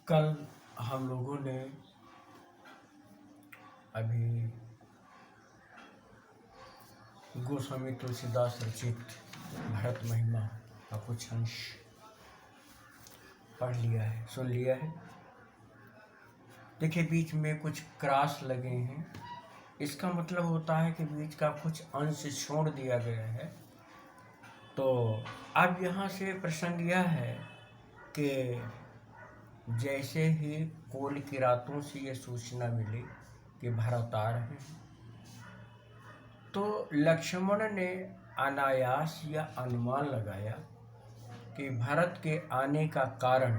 कल हम लोगों ने अभी गोस्वामी तुलसीदास रचित भरत महिमा का कुछ अंश पढ़ लिया है, सुन लिया है। देखिए, बीच में कुछ क्रॉस लगे हैं, इसका मतलब होता है कि बीच का कुछ अंश छोड़ दिया गया है। तो अब यहाँ से प्रसंग यह है कि जैसे ही कोल की रातों से ये सूचना मिली कि भरत आ रहे हैं, तो लक्ष्मण ने अनायास या अनुमान लगाया कि भरत के आने का कारण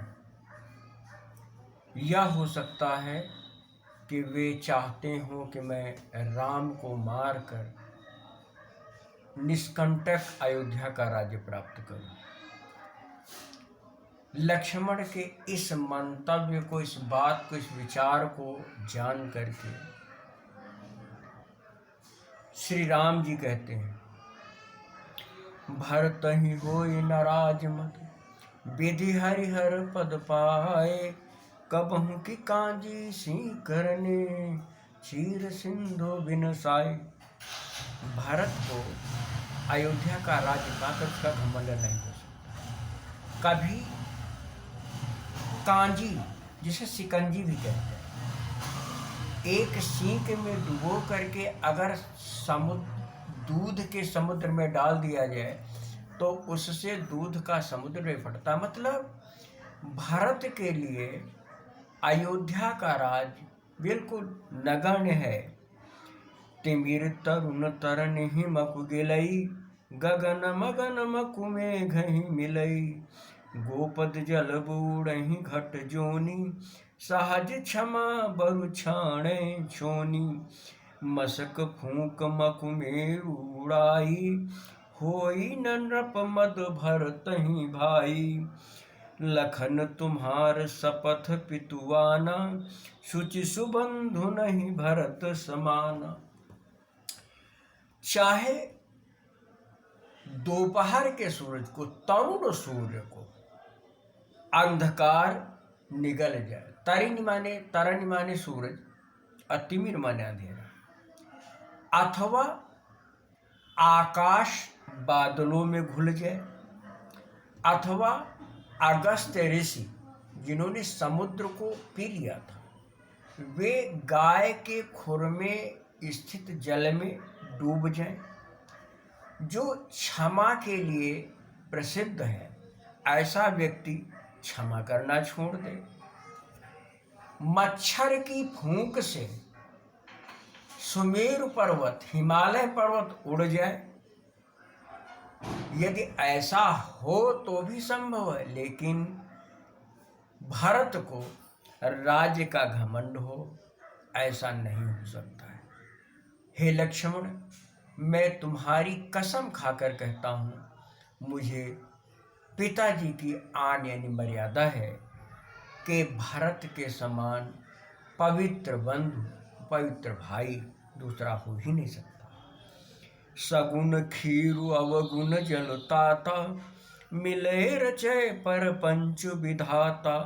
यह हो सकता है कि वे चाहते हों कि मैं राम को मारकर निष्कंटक अयोध्या का राज्य प्राप्त करूं। लक्ष्मण के इस मंतव्य को, इस बात को, इस विचार को जान करके श्री राम जी कहते हैं, भरत ही होय नाराज मत, विधि हरिहर पद पाए, कबहु की कांजी सी करने, चीर सिंधु बिनसाए। भरत को अयोध्या का राज्य पाकर उसका घमंड नहीं हो सकता। कभी कांजी, जिसे सिकंजी भी कहते हैं, एक सींक में डुबो करके अगर दूध के समुद्र में डाल दिया जाए तो उससे दूध का समुद्र नहीं फटता। मतलब भारत के लिए अयोध्या का राज बिल्कुल नगण्य है। तिमिर तरुण तरन ही मकु गेलई, गगन मगन मकु में घही मिलई, गोपद जल बूढ़ही घट जोनी, सहज क्षमा बरु छाणे छोनी, मसक फूक मकु मेरु उड़ाई, होई न नृप मद भरत ही भाई, लखन तुम्हार सपथ पितुआना, शुचि सुबंधु नहीं भरत समाना। चाहे दोपहर के सूरज को, तरुण सूर्य को अंधकार निगल जाए, तरन माने सूरज और तिमिर माने अंधेरा, अथवा आकाश बादलों में घुल जाए, अथवा अगस्त्य ऋषि जिन्होंने समुद्र को पी लिया था, वे गाय के खुर में स्थित जल में डूब जाएं। जो क्षमा के लिए प्रसिद्ध है, ऐसा व्यक्ति क्षमा करना छोड़ दे। मच्छर की फूंक से सुमेरु पर्वत, हिमालय पर्वत उड़ जाए, यदि ऐसा हो तो भी संभव है। लेकिन भरत को राज्य का घमंड हो, ऐसा नहीं हो सकता है। हे लक्ष्मण, मैं तुम्हारी कसम खाकर कहता हूँ, मुझे पिताजी की आन यानी मर्यादा है कि भरत के समान पवित्र बंधु, पवित्र भाई दूसरा हो ही नहीं सकता। सगुन खीरु अवगुण जल ताता, मिले रचय पर पंच विधाता,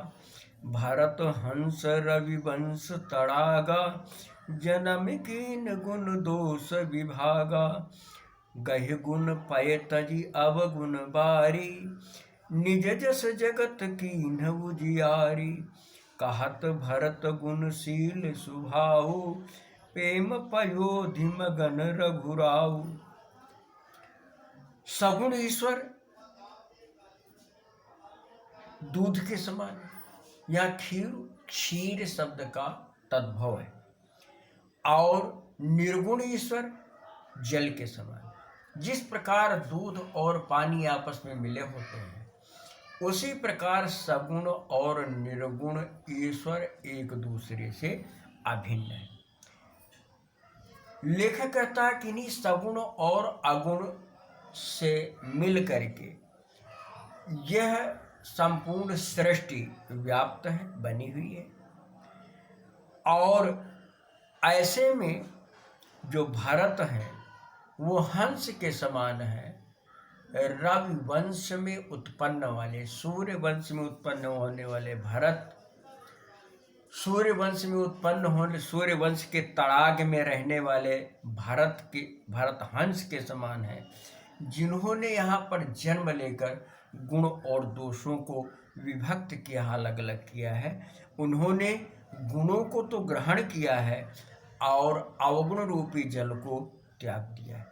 भरत हंस रवि वंश तड़ागा, जन्म कीन गुण दोष विभागा, गह गुण पय तजी अवगुण बारी, निज जस जगत कीन उजियारी, कहत भरत गुणशील सुभाऊ, प्रेम पयोधि मगन रघुराऊ। सगुण ईश्वर दूध के समान है, यहाँ क्षीर शब्द का तद्भव है, और निर्गुण ईश्वर जल के समान। जिस प्रकार दूध और पानी आपस में मिले होते हैं, उसी प्रकार सगुण और निर्गुण ईश्वर एक दूसरे से अभिन्न है। लेखक कहता है कि नहीं, सगुण और अगुण से मिल करके यह संपूर्ण सृष्टि व्याप्त है, बनी हुई है। और ऐसे में जो भरत है वो हंस के समान है। रवि वंश में उत्पन्न वाले, सूर्य वंश में उत्पन्न होने वाले भरत सूर्यवंश में उत्पन्न होने, सूर्यवंश के तड़ाग में रहने वाले भरत हंस के समान है, जिन्होंने यहाँ पर जन्म लेकर गुण और दोषों को विभक्त किया, अलग अलग किया है। उन्होंने गुणों को तो ग्रहण किया है और अवगुण रूपी जल को त्याग दिया है,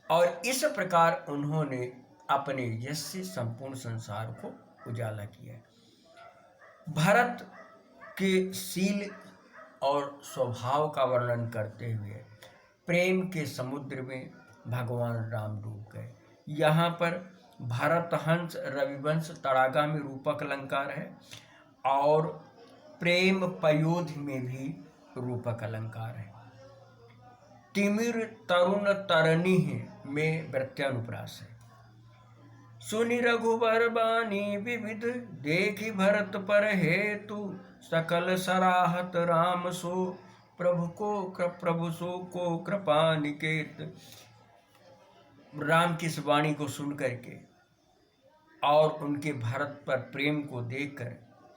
और इस प्रकार उन्होंने अपने यश से संपूर्ण संसार को उजाला किया है। भरत के शील और स्वभाव का वर्णन करते हुए प्रेम के समुद्र में भगवान राम डूब गए। यहाँ पर भरत हंस रविवंश तड़ागा में रूपक अलंकार है और प्रेम पयोध में भी रूपक अलंकार है। तिमिर तरुण तरनी में वृत्यानुप्रास है। सुनि रघुबर बानी विविध, देखी भरत पर हेतु, सकल सराहत राम सो, प्रभु सो को कृपा निकेत। राम की इस वाणी को सुन करके और उनके भरत पर प्रेम को देखकर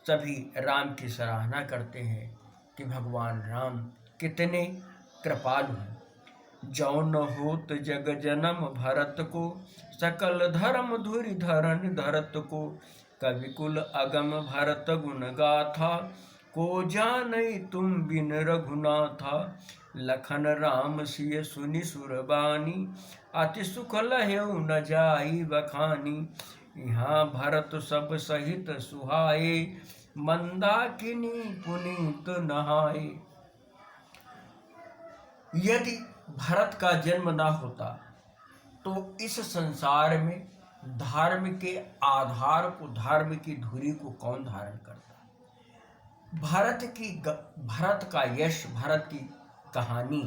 सभी राम की सराहना करते हैं कि भगवान राम कितने कृपालु हैं। जौन होत जग जनम भरत को, सकल धर्म धुरि धरन धरत को, कविकुल अगम भरत गुण गाथा, को जानई तुम बिन रघुनाथा। लखन राम सिय सुनि सुरबानी, अति सुख लहेउ न जाई बखानी। यहाँ भरत सब सहित सुहाए, मंदाकिनी पुनीत नहाए। यदि भरत का जन्म ना होता तो इस संसार में धर्म के आधार को, धर्म की धुरी को कौन धारण करता। भरत का यश, भरत की कहानी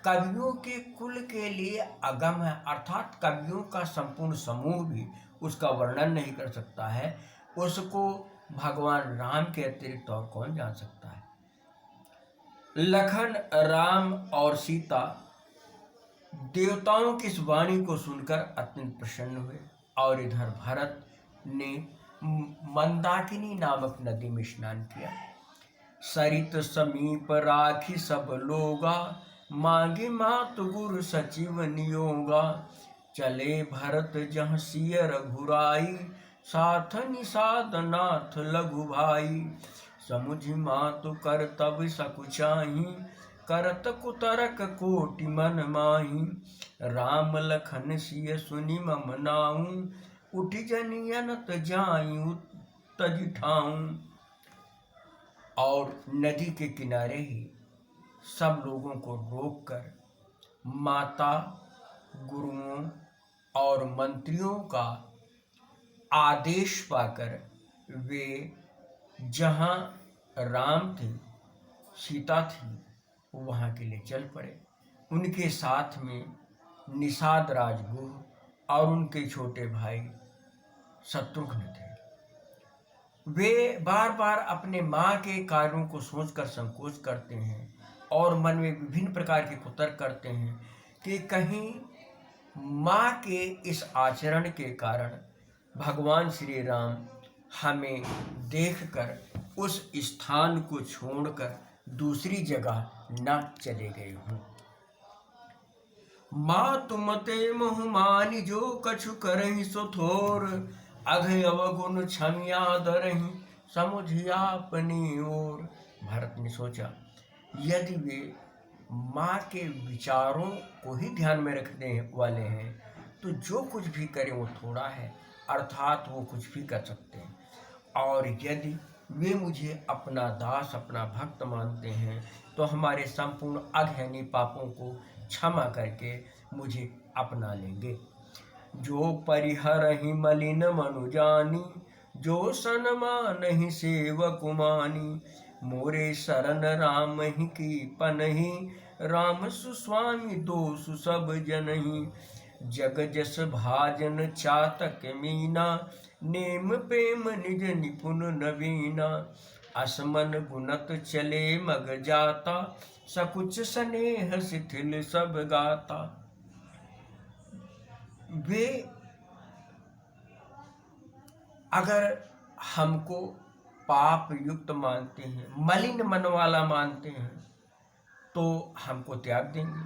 कवियों के कुल के लिए अगम है, अर्थात कवियों का संपूर्ण समूह भी उसका वर्णन नहीं कर सकता है। उसको भगवान राम के अतिरिक्त और कौन जान सकता है। लखन, राम और सीता देवताओं की इस वाणी को सुनकर अत्यंत प्रसन्न हुए और इधर भरत ने मंदाकिनी नामक नदी में स्नान किया। सरित समीप राखी सब लोगा, मांगे मात गुरु सचिव नियोगा। चले भरत जहाँ सिय रघुराई, साथ निषाद नाथ लघु भाई। समुझि मातु कर तब सकुचाही, करत कुतरक कोटि मन माही। राम लखन सिय सुनि मम नाऊ, उठि जनियनत जाई तजि ठाऊं। और नदी के किनारे ही सब लोगों को रोककर माता, गुरुओं और मंत्रियों का आदेश पाकर वे जहाँ राम थे, सीता थी, वहाँ के लिए चल पड़े। उनके साथ में निषाद राजगुरु और उनके छोटे भाई शत्रुघ्न थे। वे बार बार अपने माँ के कार्यों को सोचकर संकोच करते हैं और मन में विभिन्न प्रकार के कुतर्क करते हैं कि कहीं माँ के इस आचरण के कारण भगवान श्री राम हमें देखकर उस स्थान को छोड़कर दूसरी जगह न चले गए हों। माँ तुम ते मोह मानी, जो कछु करहि सो थोर। अघ अवगुण क्षमिया दरहि, समुझिया अपनी ओर। भरत ने सोचा, यदि वे माँ के विचारों को ही ध्यान में रखने वाले हैं तो जो कुछ भी करें वो थोड़ा है, अर्थात वो कुछ भी कर सकते हैं। और यदि वे मुझे अपना दास, अपना भक्त मानते हैं तो हमारे संपूर्ण अघैनी पापों को क्षमा करके मुझे अपना लेंगे। जो परिहरहि मलिन मनु जानी, जो सनमा नहीं सेवक मानी। मोरे शरण राम ही की पनहि, राम सुस्वामी दोषु सब जनहि। जग जस भाजन चातक मीना, नेम प्रेम निज निपुण नवीना। असमन गुणत चले मग जाता, सकुच स्नेह शिथिल सब गाता। वे अगर हमको पाप युक्त मानते हैं, मलिन मन वाला मानते हैं, तो हमको त्याग देंगे,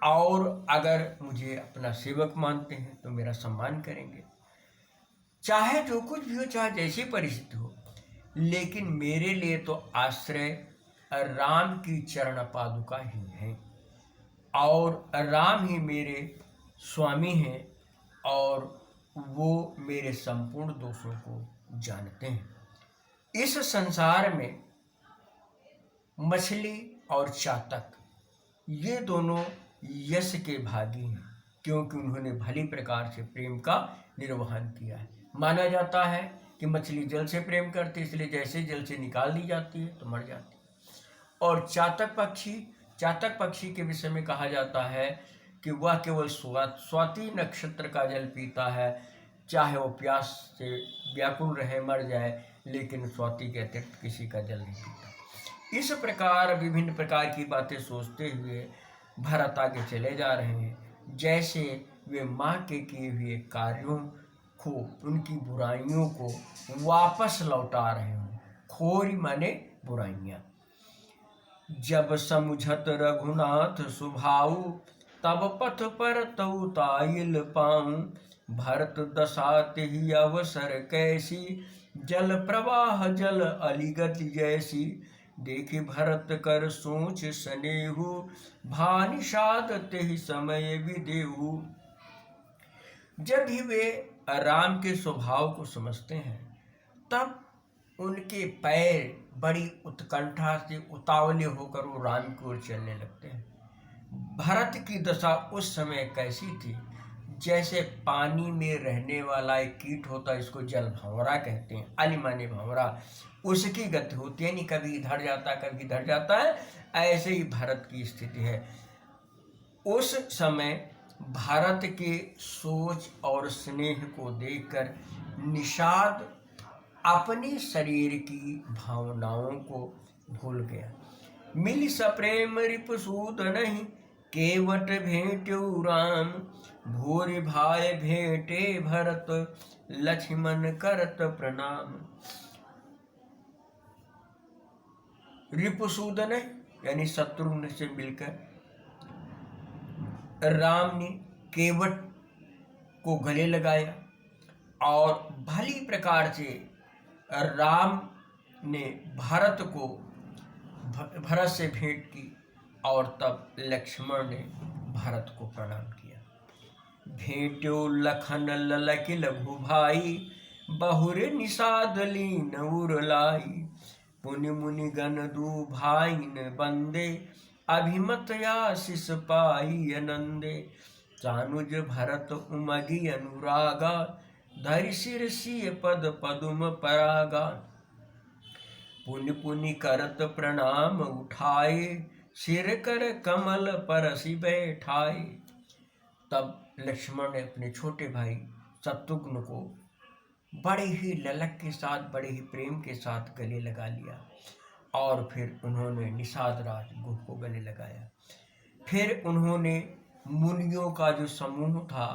और अगर मुझे अपना सेवक मानते हैं तो मेरा सम्मान करेंगे, चाहे जो कुछ भी हो, चाहे जैसी परिस्थिति हो। लेकिन मेरे लिए तो आश्रय राम की चरण पादुका ही है, और राम ही मेरे स्वामी हैं, और वो मेरे संपूर्ण दोषों को जानते हैं। इस संसार में मछली और चातक ये दोनों यश के भागी हैं, क्योंकि उन्होंने भली प्रकार से प्रेम का निर्वहन किया है। माना जाता है कि मछली जल से प्रेम करती है, इसलिए जैसे जल से निकाल दी जाती है तो मर जाती है। और चातक पक्षी के विषय में कहा जाता है कि वह केवल स्वाति नक्षत्र का जल पीता है, चाहे वो प्यास से व्याकुल रहे, मर जाए, लेकिन स्वाति के अतिरिक्त किसी का जल नहीं पीता। इस प्रकार विभिन्न प्रकार की बातें सोचते हुए भरत आगे चले जा रहे हैं, जैसे वे माँ के किए हुए कार्यों को, उनकी बुराइयों को वापस लौटा रहे हों। खोरी माने बुराइयाँ। जब समुझत रघुनाथ सुभाऊ, तब पथ पर तऊ ताइल पाऊं। भरत दशा ही अवसर कैसी, जल प्रवाह जल अलिगति जैसी। देखि भरत कर सोच स्नेहु, भानिषाद तेहि समय विदेहु। जब भी वे राम के स्वभाव को समझते हैं, तब उनके पैर बड़ी उत्कंठा से उतावले होकर वो राम की ओर चलने लगते हैं। भरत की दशा उस समय कैसी थी, जैसे पानी में रहने वाला एक कीट होता है, इसको जल भंवरा कहते हैं, अली माने भंवरा, उसकी गति होती है, नहीं कभी इधर जाता कभी इधर जाता है। ऐसे ही भरत की स्थिति है। उस समय भारत के सोच और स्नेह को देखकर निषाद अपने शरीर की भावनाओं को भूल गया। मिल सप्रेम रिपुसूद नहीं, केवट भेंट्यु राम। भूरि भाई भेंटे भरत, लक्ष्मण करत प्रणाम। रिपुसूदन यानी शत्रुघ्न से मिलकर राम ने केवट को गले लगाया, और भली प्रकार से राम ने भरत से भेंट की, और तब लक्ष्मण ने भरत को प्रणाम किया। भेंट्यो लखन ललकी लघु भाई, बहुरे निषाद लीन उरलाई। पुनि मुनि गण दू भाईन बंदे, अभिमत आशीष पाई आनंदे। चानुज भरत उमगी अनुरागा, धरि सिर सिय पद पदुम परागा। पुनि पुनि करत प्रणाम उठाए, सिर कर कमल परसि बैठाए। तब लक्ष्मण ने अपने छोटे भाई शत्रुघ्न को बड़े ही ललक के साथ, बड़े ही प्रेम के साथ गले लगा लिया, और फिर उन्होंने निषाद राज गुह को गले लगाया। फिर उन्होंने मुनियों का जो समूह था,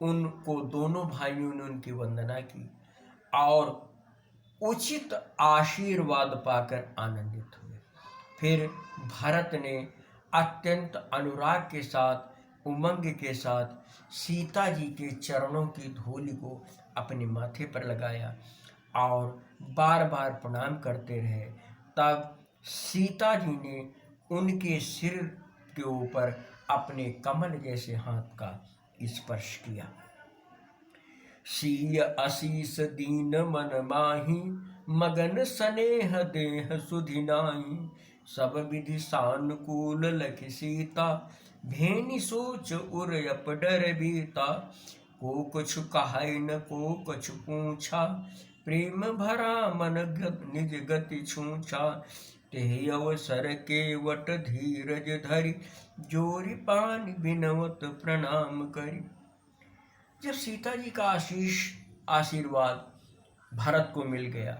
उनको दोनों भाइयों ने उनकी वंदना की, और उचित आशीर्वाद पाकर आनंदित हुए। फिर भरत ने अत्यंत अनुराग के साथ, उमंग के साथ सीता जी के चरणों की धूलि को अपने माथे पर लगाया, और बार बार प्रणाम करते रहे। तब सीता जी ने उनके सिर के ऊपर अपने कमल जैसे हाथ का स्पर्श किया। सीय आशीष दीन मन माही, मगन स्नेह देह सुधि नाहि। सब विधि सानुकूल लखि सीता, भेनि सोच उर अप डर बीता। को कुछ कहाई न को कुछ पूछा, प्रेम भरा मन निज गति छूछा। तेहि अवसर केवट धीरज धरि, जोरि पानि बिनवत प्रणाम करि। जब सीता जी का आशीर्वाद भरत को मिल गया,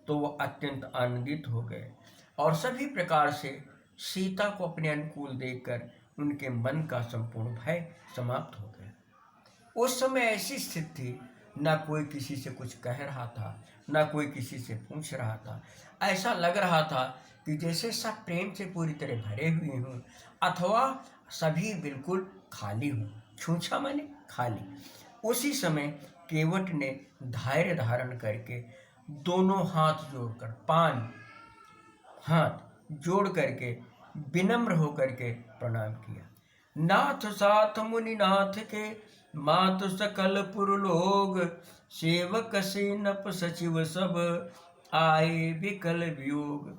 तो वह अत्यंत आनंदित हो गए, और सभी प्रकार से सीता को अपने अनुकूल देखकर उनके मन का संपूर्ण भय समाप्त हो गया। उस समय ऐसी स्थिति थी ना कोई किसी से कुछ कह रहा था, ना कोई किसी से पूछ रहा था। ऐसा लग रहा था कि जैसे सब प्रेम से पूरी तरह भरे हुए हों अथवा सभी बिल्कुल खाली हों। छूछा माने खाली। उसी समय केवट ने धैर्य धारण करके दोनों हाथ जोड़कर, पान हाथ जोड़ करके विनम्र होकर के प्रणाम किया। नाथ साथ मुनि नाथ के, मात सकल पुर लोग, सेवक सेनप सचिव सब, आए विकल वियोग।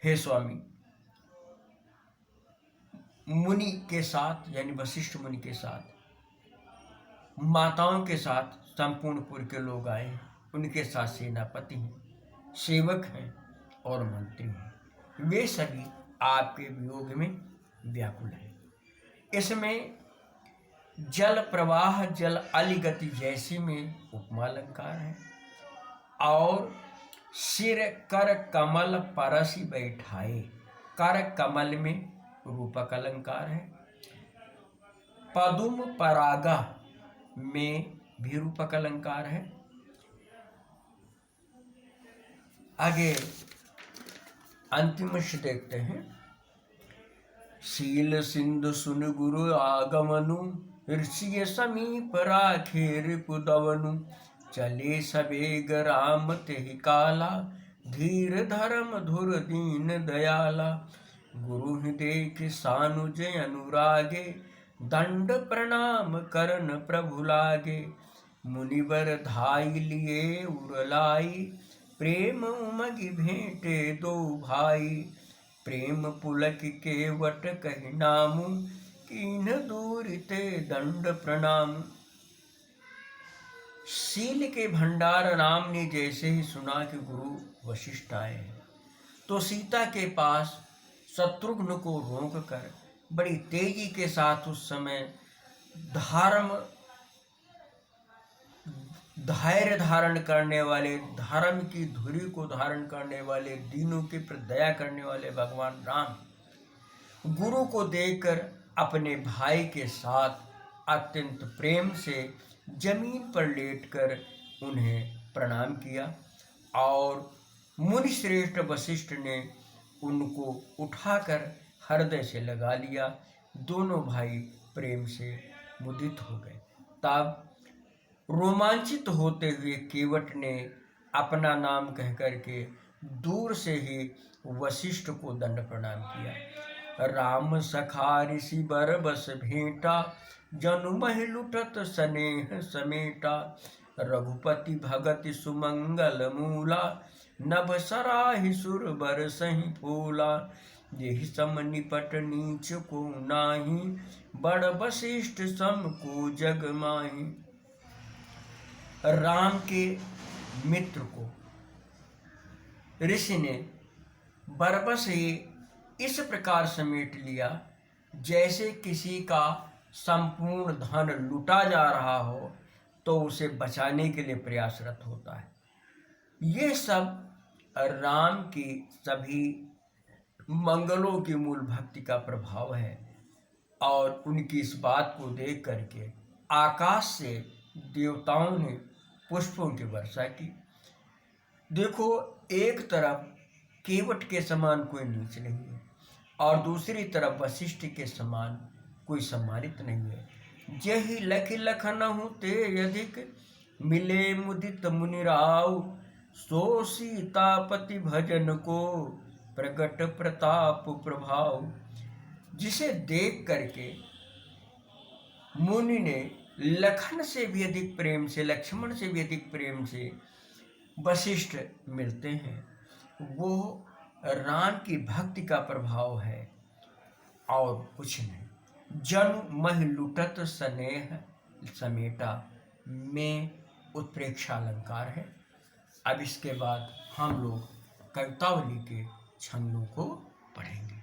हे स्वामी, मुनि के साथ यानी वशिष्ठ मुनि के साथ, माताओं के साथ संपूर्ण पुर के लोग आए हैं। उनके साथ सेनापति हैं, सेवक हैं और मंत्री हैं। वे सभी आपके वियोग में व्याकुल हैं। इसमें जल प्रवाह जल अलिगति जैसी में उपमा अलंकार है और सिर कर कमल परसी बैठाए, कर कमल में रूपक अलंकार है। पदुम परागा में भी रूपक अलंकार है। आगे अंतिम से देखते हैं। शील सिंधु सुन गुरु आगमनु, ऋषि समीप राखे रिपुदवनु, चले सबेग राम तेहि काला, धीर धर्म धुर दीन दयाला, गुरु ही देख सानुज अनुरागे, दंड प्रणाम करन प्रभु लागे, मुनिवर धाई लिए उरलाई, प्रेम उमगि भेंटे दो भाई, प्रेम पुलक केवट कहि नामु, कीन दूर ते दंड प्रणाम। शील के भंडार राम ने जैसे ही सुना कि गुरु वशिष्ठ आए हैं तो सीता के पास शत्रुघ्न को रोक कर बड़ी तेजी के साथ उस समय धैर्य धारण करने वाले, धर्म की धुरी को धारण करने वाले, दीनों के प्रति दया करने वाले भगवान राम गुरु को देखकर अपने भाई के साथ अत्यंत प्रेम से जमीन पर लेटकर उन्हें प्रणाम किया और मुनि श्रेष्ठ वशिष्ठ ने उनको उठाकर हृदय से लगा लिया। दोनों भाई प्रेम से मुदित हो गए। तब रोमांचित होते हुए केवट ने अपना नाम कह करके दूर से ही वशिष्ठ को दंड प्रणाम किया। राम सखा ऋषि बर बस भेंटा, जनु महि लुटत स्नेह समेटा, रघुपति भगति सुमंगल मूला, नभ सराहि सुर बर सही फूला, यही सम निपट नीच को नाही, बड़ वशिष्ठ सम को जग माही। राम के मित्र को ऋषि ने बरबस ही इस प्रकार समेट लिया जैसे किसी का संपूर्ण धन लुटा जा रहा हो तो उसे बचाने के लिए प्रयासरत होता है। ये सब राम की सभी मंगलों की मूल भक्ति का प्रभाव है और उनकी इस बात को देख करके आकाश से देवताओं ने पुष्पों की वर्षा की। देखो, एक तरफ केवट के समान कोई नीच नहीं है और दूसरी तरफ वशिष्ठ के समान कोई सम्मानित नहीं है। जहि लखि लखनहु ते अधिक, मिले मुदित मुनिराव, सो सीतापति भजन को प्रगट प्रताप प्रभाव। जिसे देख करके मुनि ने लखन से भी अधिक प्रेम से, लक्ष्मण से भी अधिक प्रेम से वशिष्ठ मिलते हैं, वो राम की भक्ति का प्रभाव है और कुछ नहीं। जनु महि लुटत स्नेह समेटा में उत्प्रेक्षा अलंकार है। अब इसके बाद हम लोग कवितावली के छंदों को पढ़ेंगे।